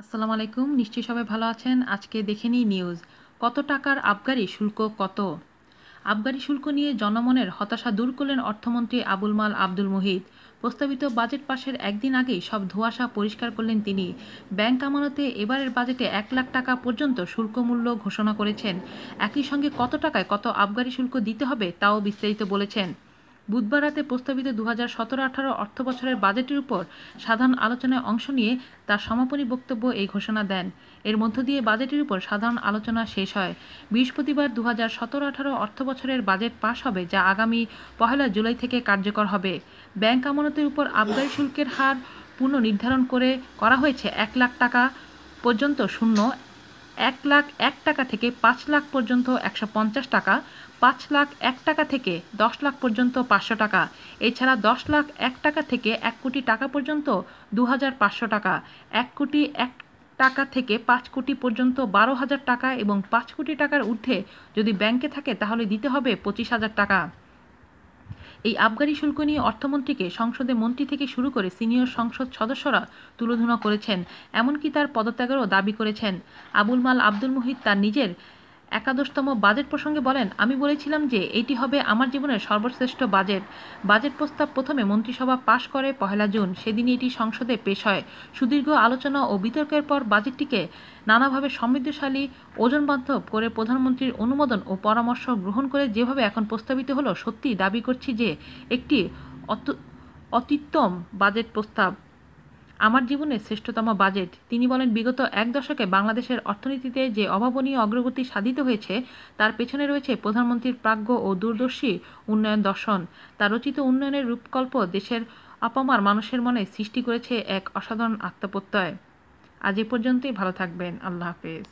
আসসালামু আলাইকুম। নিশ্চয়ই সবাই ভালো আছেন। আজকে দেখে নিই নিউজ। কত টাকার আবগারি শুল্ক কত? আবগারি শুল্ক নিয়ে জনমনের হতাশা দূর করলেন অর্থমন্ত্রী আবুল মাল আব্দুল মুহিত। প্রস্তাবিত বাজেট পাশের একদিন আগেই সব ধোঁয়াশা পরিষ্কার করলেন তিনি। ব্যাংক আমানতে এবারের বাজেটে ১ লাখ টাকা পর্যন্ত শুল্ক মূল্য ঘোষণা করেছেন। একই সঙ্গে কত টাকায় কত আবগারি শুল্ক দিতে হবে তাও বিস্তারিত বলেছেন। বুধবার রাতে প্রস্তাবিত ২০১৭-১৮ অর্থবছরের বাজেটের উপর সাধারণ আলোচনায় অংশ নিয়ে তার সমাপনী বক্তব্য এই ঘোষণা দেন। এর মধ্য দিয়ে বাজেটের উপর সাধারণ আলোচনা শেষ হয়। বৃহস্পতিবার ২০১৭-১৮ অর্থবছরের বাজেট পাশ হবে, যা আগামী ১ জুলাই থেকে কার্যকর হবে। ব্যাংক আমানতের উপর আবগারি শুল্কের হার পুনর্নির্ধারণ করা হয়েছে ১ লাখ টাকা পর্যন্ত শূন্য, ১,০০,০০০ টাকা থেকে ৫,০০,০০০ পর্যন্ত ১৫০ টাকা, ৫,০০,০০০ টাকা থেকে ১০,০০,০০০ পর্যন্ত ৫০০ টাকা। এছাড়া ১০,০০,০০০ টাকা থেকে ১ কোটি টাকা পর্যন্ত ২,৫০০ টাকা, ১,০০,০০,০০০ টাকা থেকে ৫ কোটি পর্যন্ত ১২,০০০ টাকা এবং ৫ কোটি টাকার ঊর্ধ্বে যদি ব্যাংকে থাকে তাহলে দিতে হবে ২৫,০০০ টাকা। এই আবগারি শুল্ক নিয়ে অর্থমন্ত্রীকে সংসদে মন্ত্রী থেকে শুরু করে সিনিয়র সংসদ সদস্যরা তুলোধনা করেছেন, এমনকি তার পদত্যাগেরও দাবি করেছেন। আবুল মাল আব্দুল মুহিত তার নিজের একাদশতম বাজেট প্রসঙ্গে বলেন, আমি বলেছিলাম যে এটি হবে আমার জীবনের সর্বশ্রেষ্ঠ বাজেট। বাজেট প্রস্তাব প্রথমে মন্ত্রিসভা পাশ করে ১ জুন। সেদিনই এটি সংসদে পেশ হয়। সুদীর্ঘ আলোচনা ও বিতর্কের পর বাজেটটিকে নানাভাবে সমৃদ্ধশালী, ওজনবান্ধব করে প্রধানমন্ত্রীর অনুমোদন ও পরামর্শ গ্রহণ করে যেভাবে এখন প্রস্তাবিত হলো, সত্যিই দাবি করছি যে একটি অত্যুত্তম বাজেট প্রস্তাব, আমার জীবনের শ্রেষ্ঠতম বাজেট। তিনি বলেন, বিগত ১ দশকে বাংলাদেশের অর্থনীতিতে যে অভাবনীয় অগ্রগতি সাধিত হয়েছে তার পেছনে রয়েছে প্রধানমন্ত্রীর প্রাজ্ঞ ও দূরদর্শী উন্নয়ন দর্শন। তার রচিত উন্নয়নের রূপকল্প দেশের আপামর মানুষের মনে সৃষ্টি করেছে এক অসাধারণ আত্মপ্রত্যয়। আজ এ পর্যন্তই। ভালো থাকবেন। আল্লাহ হাফেজ।